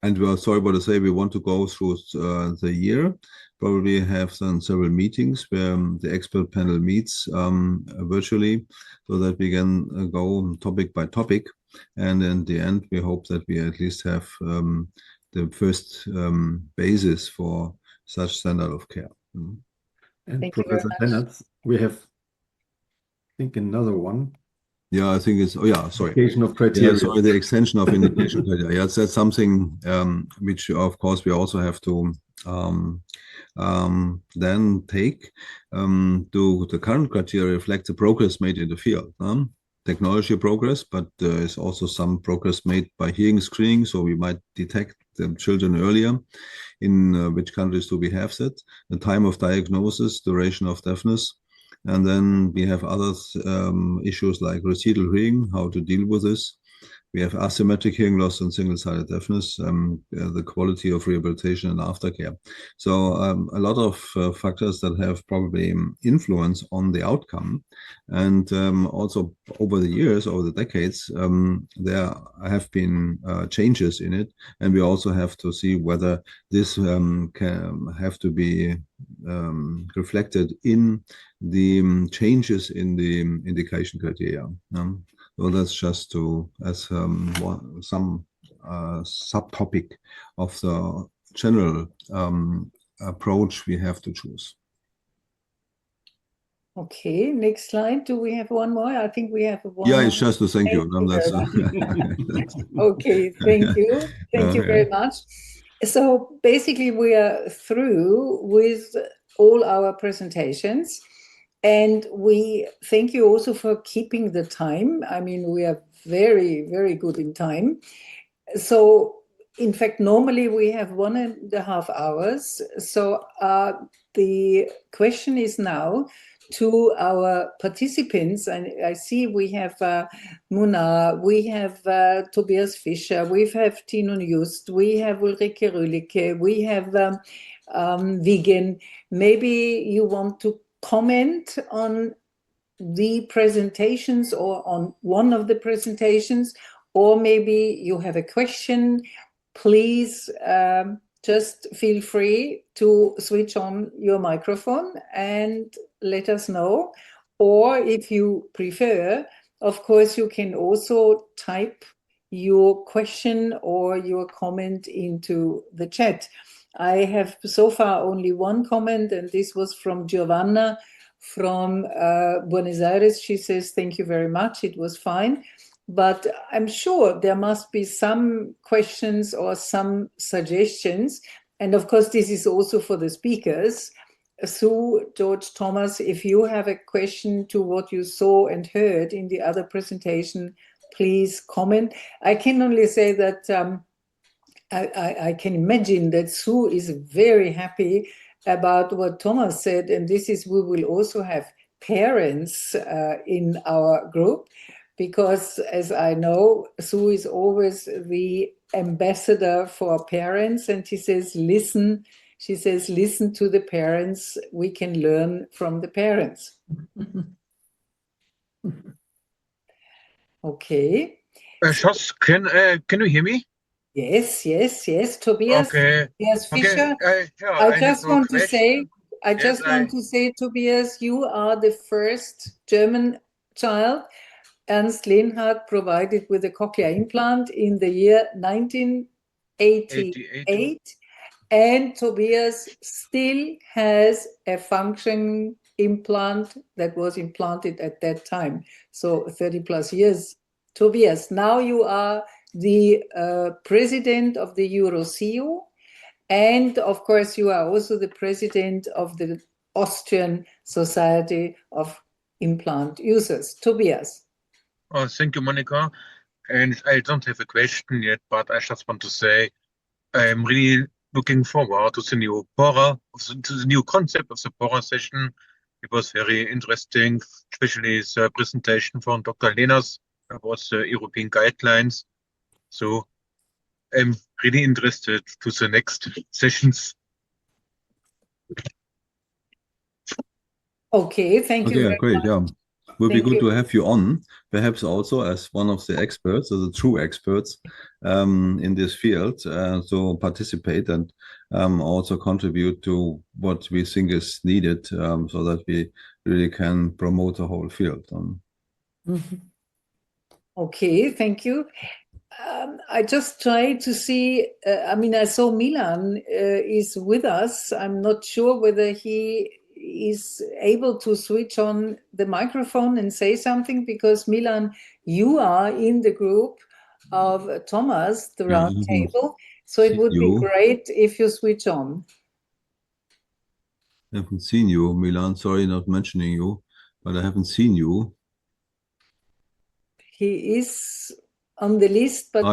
Speaker 6: And we are sorry about to say we want to go through the year. Probably have some several meetings where the expert panel meets virtually, so that we can go topic by topic. And in the end, we hope that we at least have the first basis for such standard of care.
Speaker 7: And
Speaker 2: Thank you
Speaker 7: Professor
Speaker 2: very much.
Speaker 7: Lennart, we have, I think, another one.
Speaker 6: Yeah, I think it's, oh yeah, sorry.
Speaker 7: Indication of criteria.
Speaker 6: Yeah, sorry, the extension of indication criteria. Yes, that's something which, of course, we also have to then take. Do the current criteria reflect the progress made in the field? Technology progress, but there is also some progress made by hearing screening, so we might detect the children earlier. In which countries do we have that? The time of diagnosis, duration of deafness. And then we have other issues like residual hearing, how to deal with this. We have asymmetric hearing loss and single-sided deafness, the quality of rehabilitation and aftercare. So a lot of factors that have probably influence on the outcome. And also over the years, over the decades, there have been changes in it. And we also have to see whether this can have to be reflected in the changes in the indication criteria. So that's just to as some subtopic of the general approach we have to choose.
Speaker 2: Okay, next slide. Do we have one more? I think we have one.
Speaker 6: Yeah, it's just to thank you.
Speaker 2: Okay, thank you. Thank you very much. So basically we are through with all our presentations. And we thank you also for keeping the time. I mean, we are very, very good in time. So, in fact, normally we have 1.5 hours. So the question is now to our participants, and I see we have Muna, we have Tobias Fischer, we have Tino Just, we have Ulrike Rühlicke, we have Vigen. Maybe you want to comment on the presentations or on one of the presentations, or maybe you have a question. Please just feel free to switch on your microphone and let us know. Or if you prefer, of course, you can also type your question or your comment into the chat. I have so far only one comment, and this was from Giovanna from Buenos Aires. She says, thank you very much. It was fine. But I'm sure there must be some questions or some suggestions. And of course, this is also for the speakers. Sue, George, Thomas, if you have a question to what you saw and heard in the other presentation, please comment. I can only say that I can imagine that Sue is very happy about what Thomas said, and this is, we will also have parents in our group, because as I know, Sue is always the ambassador for parents, and she says, listen to the parents, we can learn from the parents. Okay.
Speaker 8: Jos, can you hear me?
Speaker 2: Yes, Tobias.
Speaker 8: Okay.
Speaker 2: Yes, Fischer.
Speaker 8: Yeah,
Speaker 2: I just want to say, Tobias, you are the first German child Ernst Lenhardt provided with a cochlear implant in the year 1988. And Tobias still has a functioning implant that was implanted at that time. So 30 plus years. Tobias, now you are the president of the EuroCEU, and of course you are also the president of the Austrian Society of Implant Users. Tobias.
Speaker 8: Oh, thank you, Monica. And I don't have a question yet, but I just want to say I'm really looking forward to the new PORA, to the new concept of the PORA session. It was very interesting, especially the presentation from Dr. Lenas about the European guidelines. So I'm really interested to the next sessions.
Speaker 2: Okay, thank you.
Speaker 6: Okay, great. Yeah, would be
Speaker 2: Thank
Speaker 6: good
Speaker 2: you.
Speaker 6: to have you on, perhaps also as one of the experts, or the true experts in this field, so participate and also contribute to what we think is needed, so that we really can promote the whole field.
Speaker 2: Okay, thank you. I just tried to see, I saw Milan is with us. I'm not sure whether he is able to switch on the microphone and say something, because Milan, you are in the group of Thomas, the round table. So it would be great if you switch on.
Speaker 6: I haven't seen you, Milan. Sorry, not mentioning you, but I haven't seen you.
Speaker 2: He is on the list, but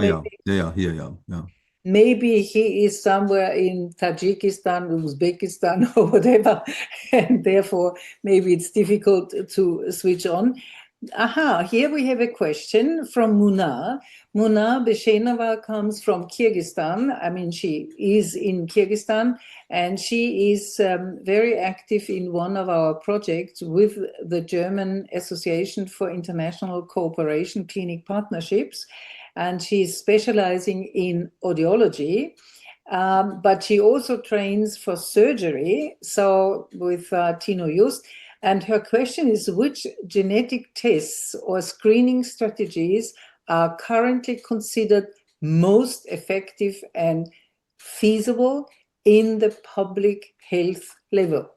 Speaker 2: maybe he is somewhere in Tajikistan, Uzbekistan, or whatever, and therefore maybe it's difficult to switch on. Here we have a question from Muna. Muna Beshenova comes from Kyrgyzstan. I mean, she is in Kyrgyzstan, and she is very active in one of our projects with the German Association for International Cooperation Clinic Partnerships. And she's specializing in audiology, but she also trains for surgery, so with Tino Just. And her question is, which genetic tests or screening strategies are currently considered most effective and feasible in the public health level?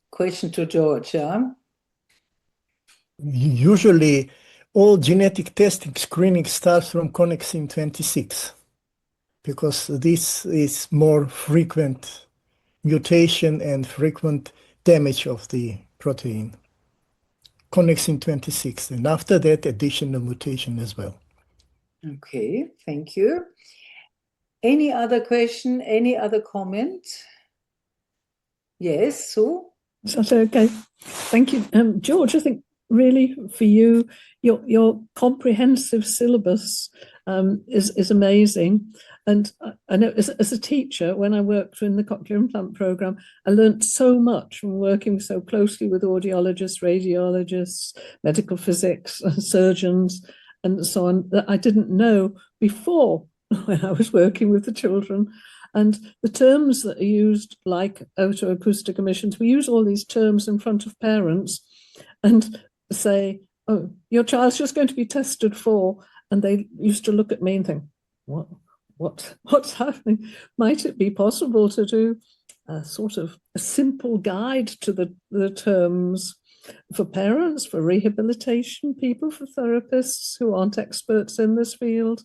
Speaker 2: Question to George.
Speaker 1: Usually, all genetic testing screening starts from Connexin 26, because this is more frequent mutation and frequent damage of the protein, connexin 26, and after that, additional mutation as well.
Speaker 2: Okay, thank you. Any other question? Any other comment? Yes, Sue?
Speaker 5: So, okay, thank you, George. I think really for you, your comprehensive syllabus is amazing. And I know as a teacher, when I worked in the cochlear implant program, I learned so much from working so closely with audiologists, radiologists, medical physics, surgeons, and so on, that I didn't know before when I was working with the children. And the terms that are used, like otoacoustic emissions, we use all these terms in front of parents and say, oh, your child's just going to be tested for, and they used to look at me and think, what's happening? Might it be possible to do a sort of a simple guide to the terms for parents, for rehabilitation people, for therapists who aren't experts in this field?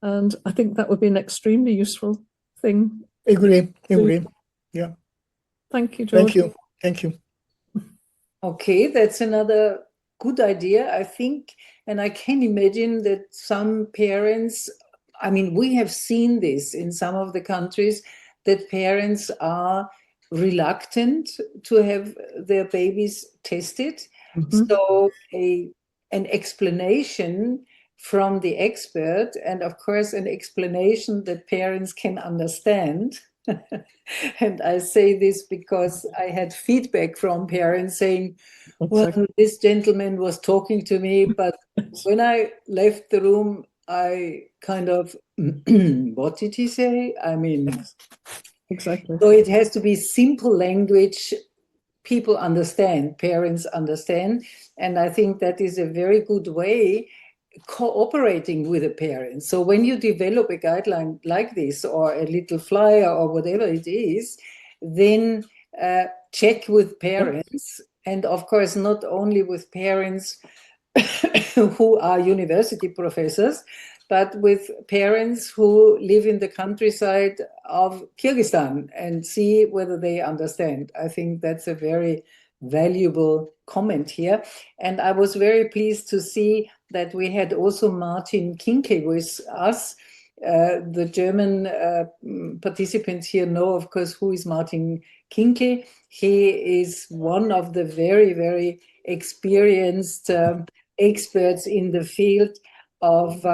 Speaker 5: And I think that would be an extremely useful thing.
Speaker 1: Agree. Yeah.
Speaker 5: Thank you, George.
Speaker 1: Thank you.
Speaker 2: Okay, that's another good idea, I think. And I can imagine that some parents, I mean, we have seen this in some of the countries, that parents are reluctant to have their babies tested.
Speaker 5: Mhm.
Speaker 2: So an explanation from the expert, and of course an explanation that parents can understand. And I say this because I had feedback from parents saying, well, this gentleman was talking to me, but when I left the room, I kind of, what did he say? I mean,
Speaker 5: Exactly.
Speaker 2: so it has to be simple language people understand, parents understand. And I think that is a very good way cooperating with the parents. So when you develop a guideline like this, or a little flyer, or whatever it is, then check with parents, and of course not only with parents who are university professors, but with parents who live in the countryside of Kyrgyzstan, and see whether they understand. I think that's a very valuable comment here. And I was very pleased to see that we had also Martin Kinke with us. The German participants here know, of course, who is Martin Kinke. He is one of the very, very experienced experts in the field of,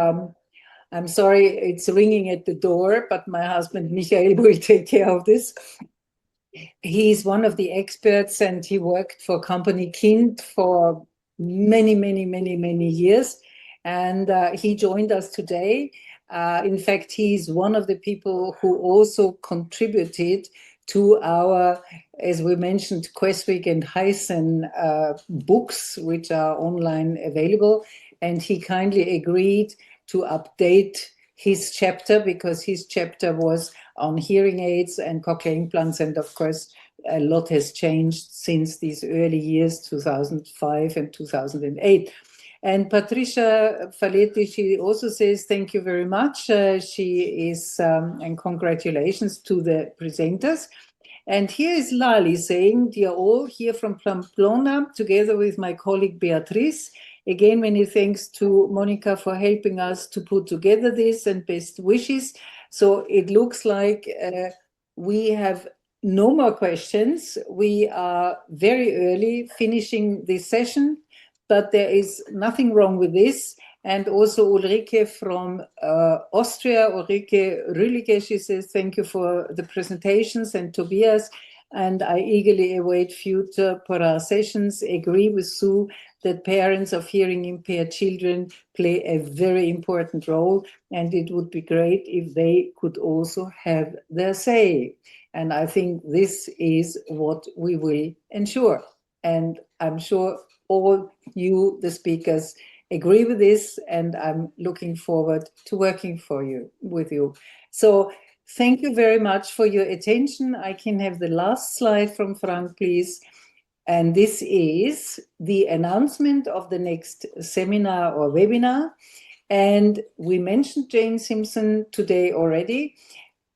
Speaker 2: I'm sorry, it's ringing at the door, but my husband Michael will take care of this. He's one of the experts, and he worked for company Kind for many years. And he joined us today. In fact, he's one of the people who also contributed to our, as we mentioned, Queswick and Hyson books, which are online available. And he kindly agreed to update his chapter, because his chapter was on hearing aids and cochlear implants. And of course, a lot has changed since these early years, 2005 and 2008. And Patricia Faletti, she also says, thank you very much. She is, and congratulations to the presenters. And here is Lali saying, dear all, here from Pamplona, together with my colleague Beatrice. Again, many thanks to Monica for helping us to put together this, and best wishes. So it looks like we have no more questions. We are very early finishing this session, but there is nothing wrong with this. And also Ulrike from Austria, Ulrike Rühlige, she says, thank you for the presentations, and Tobias. And I eagerly await future PORA sessions. Agree with Sue that parents of hearing impaired children play a very important role, and it would be great if they could also have their say. And I think this is what we will ensure. And I'm sure all you, the speakers, agree with this, and I'm looking forward to working with you. So thank you very much for your attention. I can have the last slide from Frank, please. And this is the announcement of the next seminar or webinar. And we mentioned Jane Simpson today already.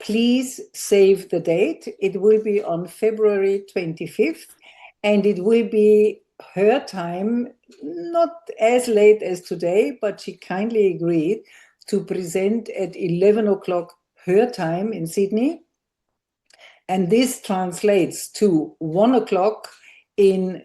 Speaker 2: Please save the date. It will be on February 25th. and it will be her time, not as late as today, but she kindly agreed to present at 11 o'clock her time in Sydney. And this translates to 1 o'clock in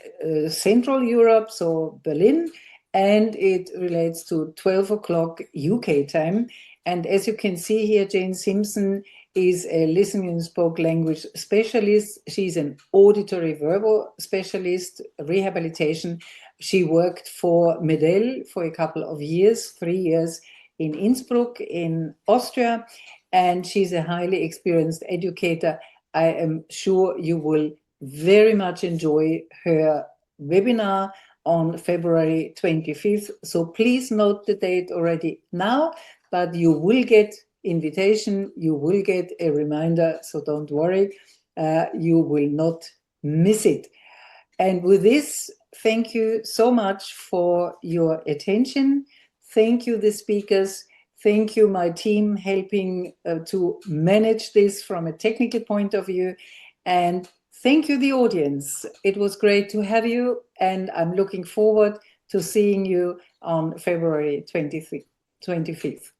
Speaker 2: Central Europe, so Berlin, and it relates to 12 o'clock UK time. And as you can see here, Jane Simpson is a listening and spoke language specialist. She's an auditory verbal specialist, rehabilitation. She worked for Medell for a couple of years, 3 years in Innsbruck in Austria, and she's a highly experienced educator. I am sure you will very much enjoy her webinar on February 25th. So please note the date already now, but you will get invitation, you will get a reminder, so don't worry, you will not miss it. And with this, thank you so much for your attention. Thank you, the speakers. Thank you, my team, helping to manage this from a technical point of view. And thank you, the audience. It was great to have you, and I'm looking forward to seeing you on February 25th.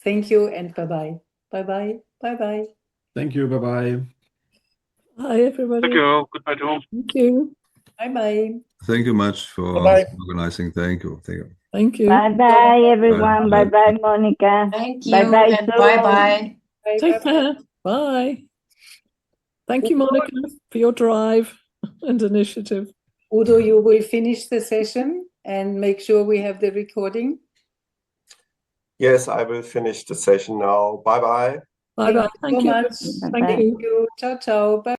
Speaker 2: Thank you, and bye-bye. Bye-bye. Bye-bye.
Speaker 7: Thank you. Bye-bye.
Speaker 5: Hi, everybody.
Speaker 8: Thank you. Goodbye to all.
Speaker 5: Thank you.
Speaker 2: Bye-bye.
Speaker 6: Thank you much for
Speaker 1: Bye-bye.
Speaker 6: organizing. Thank you. Thank you.
Speaker 5: Thank you.
Speaker 9: Bye-bye, everyone.
Speaker 6: Bye.
Speaker 9: Bye-bye, Monica.
Speaker 10: Thank you
Speaker 9: Bye-bye,
Speaker 10: and
Speaker 9: Sue.
Speaker 10: bye-bye.
Speaker 5: Take care. Bye. Thank you, Monica, for your drive and initiative.
Speaker 2: Udo, you will finish the session and make sure we have the recording.
Speaker 3: Yes, I will finish the session now. Bye-bye.
Speaker 5: Bye-bye.
Speaker 2: Thank you so much.
Speaker 5: Thank you.
Speaker 2: Ciao, ciao. Bye.